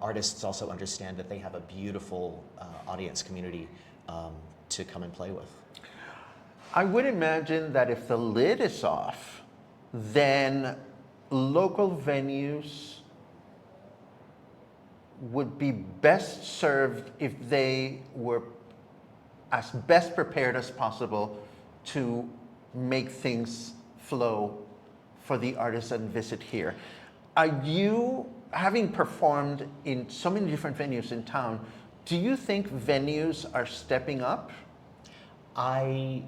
artists also understand that they have a beautiful audience community to come and play with. I would imagine that if the lid is off, then local venues would be best served if they were as best prepared as possible to make things flow for the artists that visit here. Are you, having performed in so many different venues in town, do you think venues are stepping up? I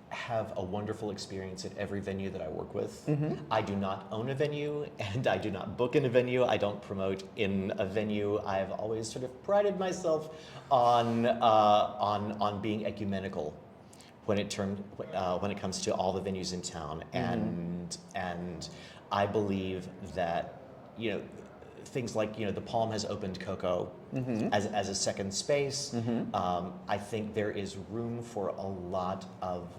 have a wonderful experience at every venue that I work with. Mm-hmm. I do not own a venue, and I do not book in a venue. I don't promote in a venue. I've always sort of prided myself on being ecumenical when it comes to all the venues in town, and I believe that things like the Palm has opened Coco as a second space. I think there is room for a lot of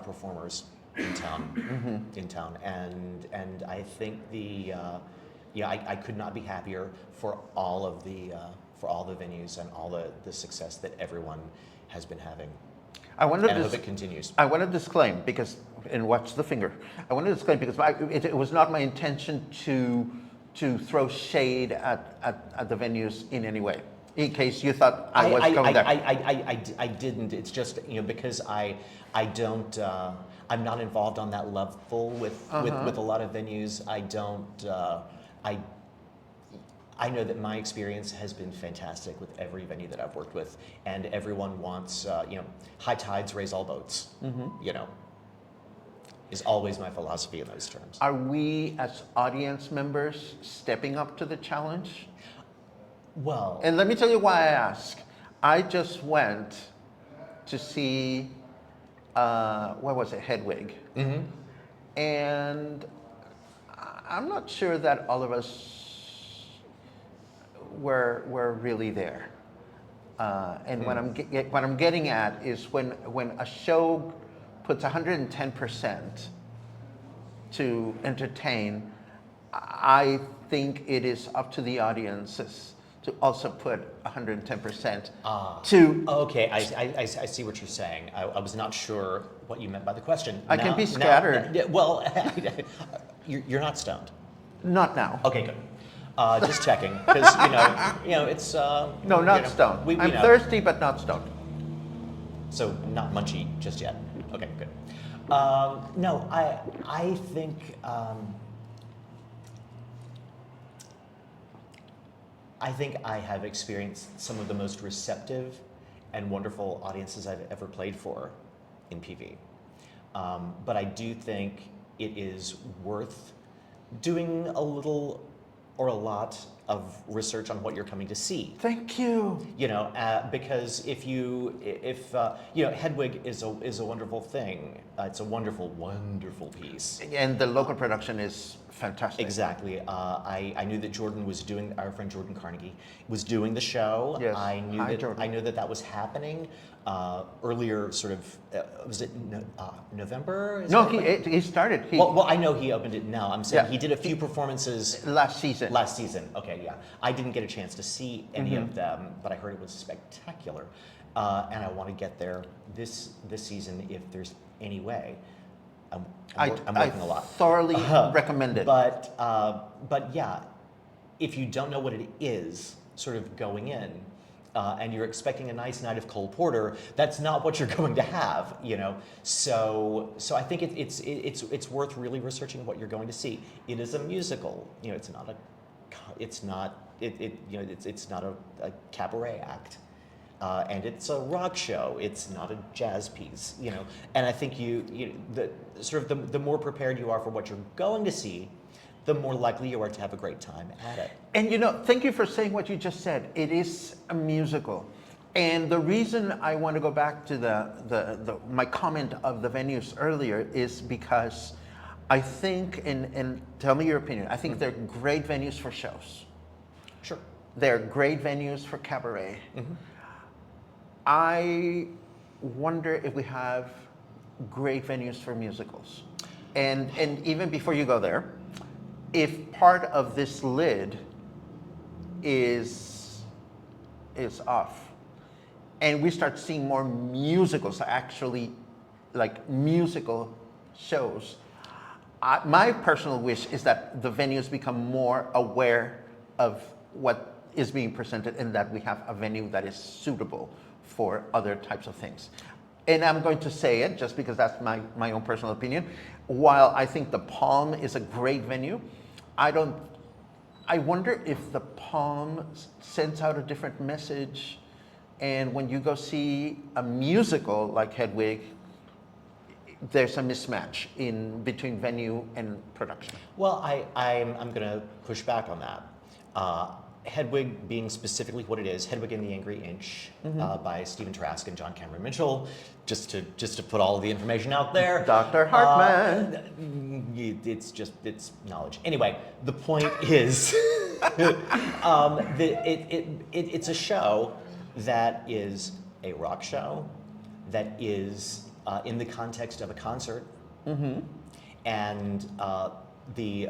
performers in town, and I think I could not be happier for all the venues and all the success that everyone has been having. I hope it continues. I want to disclaim because, and watch the finger. I want to disclaim because it was not my intention to throw shade at the venues in any way. In case you thought I was going there. I didn't. It's just because I don't. I'm not involved on that level with a lot of venues. I don't. I know that my experience has been fantastic with every venue that I've worked with, and everyone wants, high tides raise all boats. Is always my philosophy in those terms. Are we, as audience members, stepping up to the challenge? Well, And let me tell you why I ask. I just went to see, what was it, Hedwig. And I'm not sure that all of us were really there. And what I'm getting at is when a show puts 110% to entertain, I think it is up to the audiences to also put 110% to. Okay, I see what you're saying. I was not sure what you meant by the question. I can be scattered. Well, you're not stoned. Not now. Okay, good. Just checking, because it's No, not stoned. We I'm know. thirsty, but not stoned. So not munchy just yet. Okay, good. No, I think I think I have experienced some of the most receptive and wonderful audiences I've ever played for in PV. But I do think it is worth doing a little or a lot of research on what you're coming to see. Thank you. You know, because if you know, Hedwig is a wonderful thing. It's a wonderful, wonderful piece. And the local production is fantastic. Exactly. I knew that Jordan was doing, our friend Jordan Carnegie was doing the show. Yes. I knew Hi, that Jordan. I knew that was happening earlier. Sort of was it November? Is No, that when- he started. well, I know he opened it now. I'm saying Yeah. he did a few performances Last season. last season. Okay, yeah. I didn't get a chance to see any Mm-hmm. of them, but I heard it was spectacular, and I want to get there this season if there's any way. I'm working a lot. Thoroughly recommend it. But yeah, if you don't know what it is, sort of going in, and you're expecting a nice night of Cole Porter, that's not what you're going to have, you know. So I think it's worth really researching what you're going to see. It is a musical, you know. It's not a cabaret act. And it's a rock show. It's not a jazz piece, you know. And I think the more prepared you are for what you're going to see, the more likely you are to have a great time at it. And you know, thank you for saying what you just said. It is a musical. And the reason I want to go back to my comment of the venues earlier is because I think, and tell me your opinion, I think they're great venues for shows. Sure. They're great venues for cabaret. I wonder if we have great venues for musicals. And even before you go there, if part of this lid is off, and we start seeing more musicals, actually like musical shows, my personal wish is that the venues become more aware of what is being presented and that we have a venue that is suitable for other types of things. And I'm going to say it just because that's my own personal opinion. While I think the Palm is a great venue, I wonder if the Palm sends out a different message, and when you go see a musical like Hedwig, there's a mismatch in between venue and production. Well, I'm going to push back on that. Hedwig being specifically what it is, Hedwig and the Angry Inch by Stephen Trask and John Cameron Mitchell, just to put all of the information out there. Dr. Hartman. It's knowledge. Anyway, the point is, it's a show that is a rock show, that is in the context of a concert, and the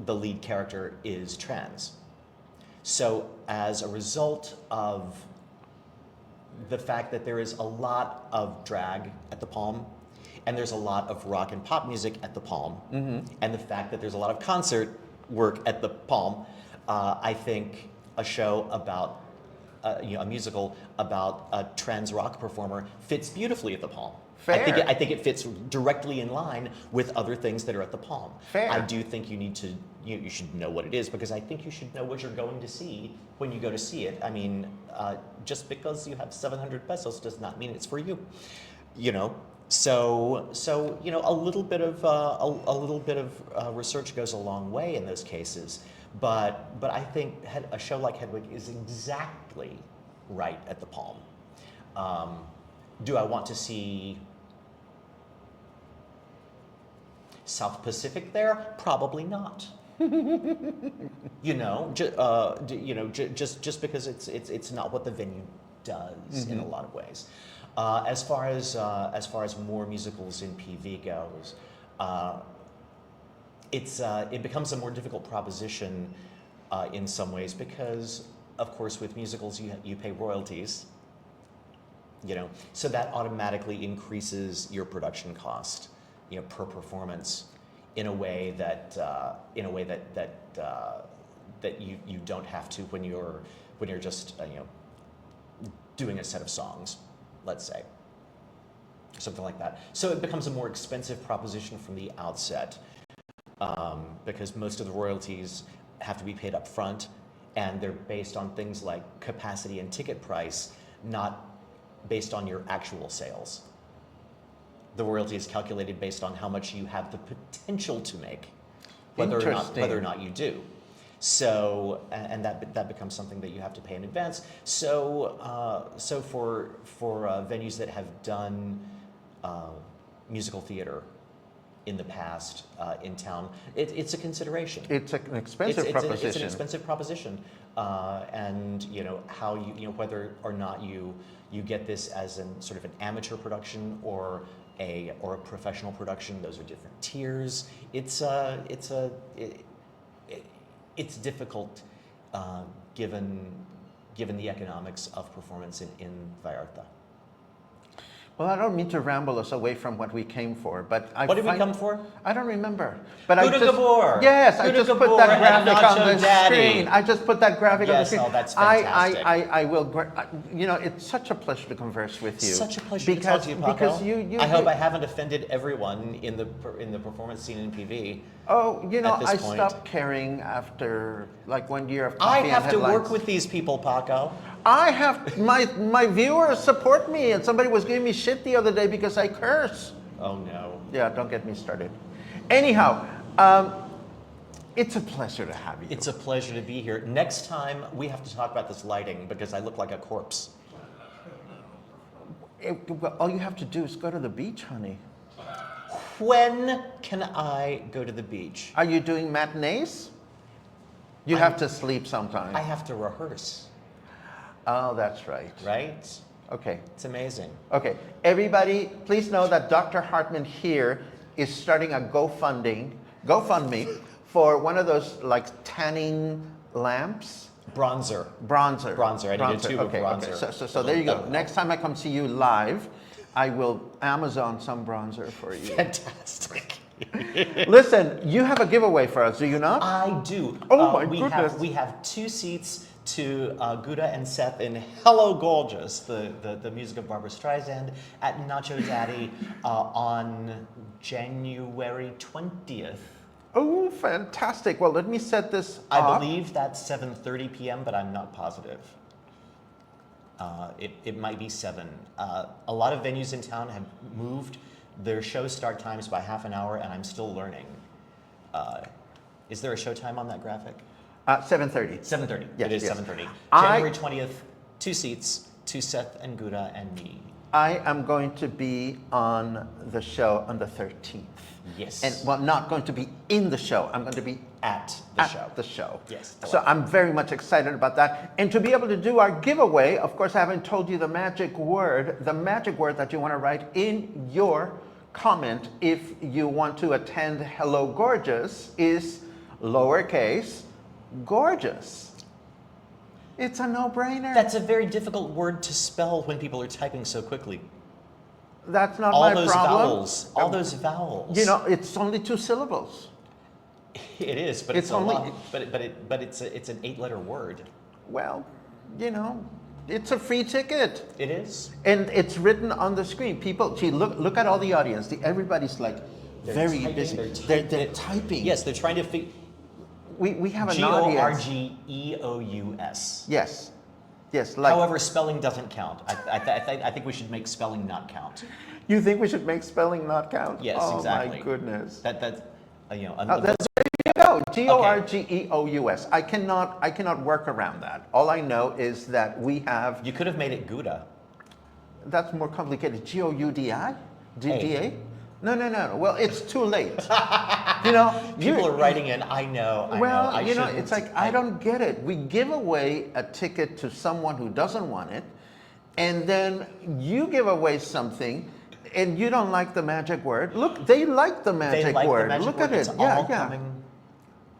lead character is trans. So as a result of the fact that there is a lot of drag at the Palm, and there's a lot of rock and pop music at the Palm, and the fact that there's a lot of concert work at the Palm, I think a show about, a musical about a trans rock performer fits beautifully at the Palm. Fair. I think it fits directly in line with other things that are at the Palm. Fair. I do think you should know what it is, because I think you should know what you're going to see when you go to see it. I mean, just because you have 700 pesos does not mean it's for you. You know, so you know, a little bit of research goes a long way in those cases. But I think a show like Hedwig is exactly right at the Palm. Do I want to see South Pacific there? Probably not. You know, just because it's not what the venue does in a lot of ways. As far as more musicals in PV goes, it becomes a more difficult proposition in some ways, because of course with musicals you pay royalties. You know, so that automatically increases your production cost, you know, per performance, in a way that you don't have to when you're just doing a set of songs, let's say, something like that. So it becomes a more expensive proposition from the outset, because most of the royalties have to be paid up front, and they're based on things like capacity and ticket price, not based on your actual sales. The royalty is calculated based on how much you have the potential to make, whether or not you do. So, and that becomes something that you have to pay in advance. So, so for venues that have done musical theater in the past in town, it's a consideration. It's an expensive proposition. It's an expensive proposition, and how whether or not you get this as an sort of an amateur production or a professional production. Those are different tiers. It's difficult given the economics of performance in Vallarta. Well, I don't mean to ramble us away from what we came for, but What did we come for? I don't remember. But Gouda Gabor. Yes, I Gouda just put Gabor that and graphic on Nacho the Daddy. screen. I just put that graphic on the Yes, screen. oh, that's fantastic. I will. It's such a pleasure to converse with you. Such a pleasure to talk to you, Paco. Because you. I hope I haven't offended everyone in the performance scene in PV. Oh, at this I point. stopped caring after like 1 year of I coffee have and to headlines. work with these people, Paco. I have my viewers support me, and somebody was giving me shit the other day because I curse. Oh no. Yeah, don't get me started. Anyhow, it's a pleasure to have you. It's a pleasure to be here. Next time we have to talk about this lighting because I look like a corpse. Well, all you have to do is go to the beach, honey. When can I go to the beach? Are you doing matinees? You have to sleep sometime. I have to rehearse, Oh, that's right. right? Okay. It's amazing. Okay. Everybody, please know that Dr. Hartman here is starting a GoFundMe for one of those like tanning lamps. Bronzer. Bronzer. Bronzer. I need a tube of Okay, bronzer. okay. So there you go. Next time I come see you live, I will Amazon some bronzer for you. Fantastic. Listen, you have a giveaway for us, do you not? I do. Oh my we goodness. We have 2 seats to Gouda and Seth in Hello Gorgeous, the music of Barbra Streisand, at Nacho Daddy on January 20th. Oh, fantastic. Well, let me set this I up. believe that's 7:30 p.m., but I'm not positive. It might be 7. A lot of venues in town have moved their show start times by half an hour, and I'm still learning. Is there a show time on that graphic? 7:30. 7:30. Yes, It is yes. 7:30. I- January 20th, 2 seats, to Seth and Gouda and me. I am going to be on the show on the 13th. Yes. And well, not going to be in the show. I'm going to be At the at show. the show. Yes, So I'm very much excited about that. And to be able to do our giveaway, of course, I haven't told you the magic word. The magic word that you want to write in your comment if you want to attend Hello Gorgeous is lowercase gorgeous. It's a no-brainer. That's a very difficult word to spell when people are typing so quickly. That's not All my those problem. vowels. All those vowels. You know, it's only 2 syllables. It is, but It's it's, only- a lot. But it's an 8-letter word. Well, you know, it's a free ticket. It is. And it's written on the screen. People, gee, look at all the audience. Everybody's like They're very typing, busy. they're They're typing. Yes, they're trying to figure. We have an audience. Gorgeous. Yes. Yes. Like, However, spelling doesn't count. I think we should make spelling not count. you think we should make spelling not count? Yes, oh, exactly. my goodness. There you go. There you go. Gorgeous. I cannot work around that. All I know is that we have. You could have made it Gouda. That's more complicated. Goudi? A. DDA? No. Well, it's too late. You know, People are writing in. I know. Well, I you know, shouldn't. it's like, I don't get it. We give away a ticket to someone who doesn't want it, and then you give away something, and you don't like the magic word. Look, they like the magic They like word. the magic Look word. at It's it. all coming.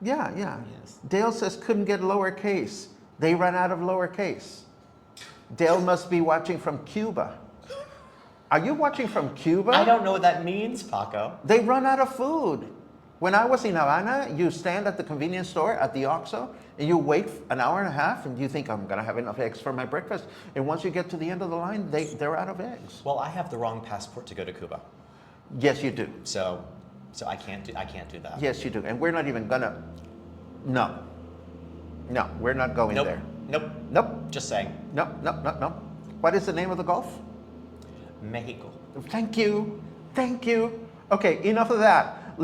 Yeah. Yes. Dale says couldn't get lowercase. They ran out of lowercase. Dale must be watching from Cuba. Are you watching from Cuba? I don't know what that means, Paco. They run out of food. When I was in Havana, you stand at the convenience store at the OXXO and you wait an hour and a half and you think, I'm going to have enough eggs for my breakfast. And once you get to the end of the line, they're out of eggs. Well, I have the wrong passport to go to Cuba, Yes, you do. so I can't do that. Yes, you do. And we're not even going to. No. No, we're not going Nope. there. Nope. Nope. Just saying. Nope, nope, nope, nope. What is the name of the golf? Mexico. Thank you. Thank you. Okay, enough of that.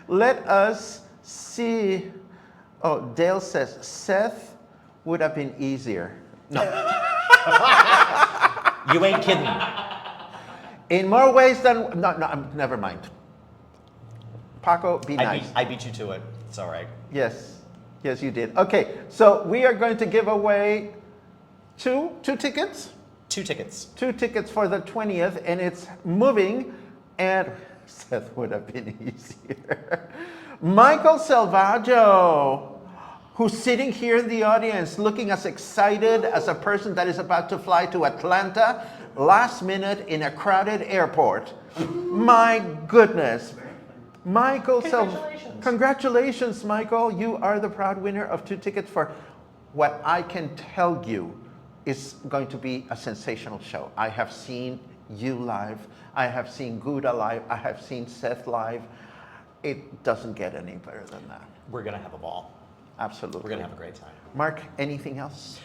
Let us see. Oh, Dale says Seth would have been easier. No. You ain't kidding. In more ways than. No, never mind. Paco, be nice. I beat you to it. It's all right. Yes. Yes, you did. Okay, so we are going to give away two tickets. 2 tickets. 2 tickets for the 20th, and it's moving, and Seth would have been easier. Michael Salvaggio, who's sitting here in the audience looking as excited as a person that is about to fly to Atlanta last minute in a crowded airport. My goodness. Michael, congratulations, Michael. You are the proud winner of 2 tickets for what I can tell you is going to be a sensational show. I have seen you live. I have seen Gouda live. I have seen Seth live. It doesn't get any better than that. We're going to have a ball. Absolutely. We're going to have a great time. Mark, anything else?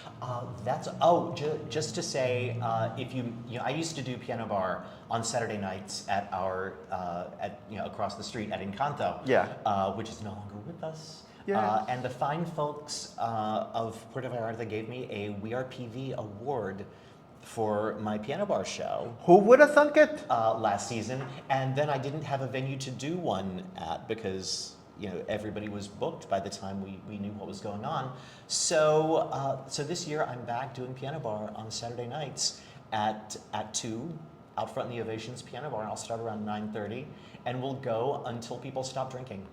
Just to say, if I used to do piano bar on Saturday nights at our across the street at Encanto, which is no longer with us. Yeah. And the fine folks of Puerto Vallarta gave me a We Are PV award for my piano bar show. Who would have thunk it? Last season, and then I didn't have a venue to do one at because everybody was booked by the time we knew what was going on. So this year I'm back doing piano bar on Saturday nights at 2 out front in the Ovations Piano Bar, and I'll start around 9:30, and we'll go until people stop drinking.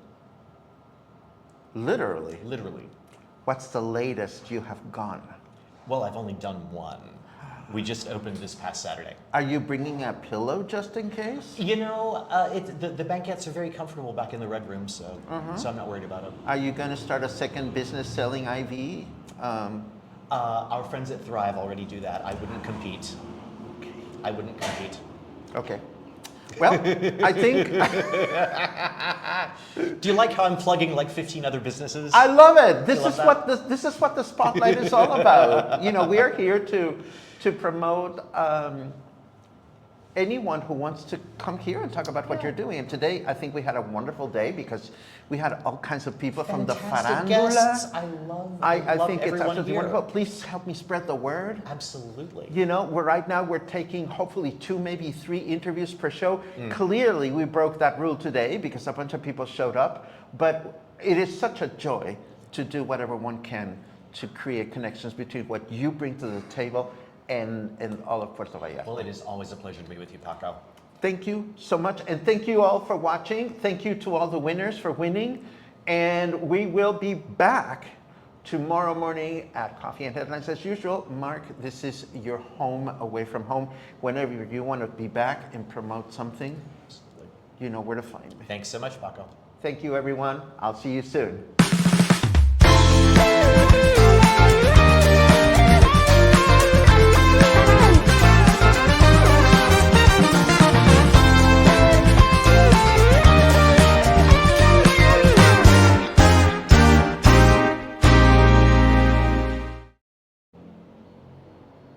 Literally. Literally. What's the latest you have gone? Well, I've only done one. We just opened this past Saturday. Are you bringing a pillow just in case? The banquettes are very comfortable back in the Red Room, so I'm not worried about it. Are you going to start a second business selling IV? Our friends at Thrive already do that. I wouldn't compete. Okay. Well, I think Do you like how I'm plugging like 15 other businesses? I love it. You love This is what the spotlight is all about. We are here to promote anyone who wants to come here and talk about what you're doing. And today, I think we had a wonderful day because we had all kinds of people from the Fantastic farandula. guests. I love think it's everyone absolutely here. wonderful. Please help me spread the word. Absolutely. Right now we're taking hopefully 2, maybe 3 interviews per show. Clearly, we broke that rule today because a bunch of people showed up. But it is such a joy to do whatever one can to create connections between what you bring to the table and all of Puerto Vallarta. Well, it is always a pleasure to be with you, Paco. Thank you so much, and thank you all for watching. Thank you to all the winners for winning, and we will be back tomorrow morning at Coffee and Headlines as usual. Mark, this is your home away from home. Whenever you want to be back and promote something, you know where to find me. Thanks so much, Paco. Thank you, everyone. I'll see you soon.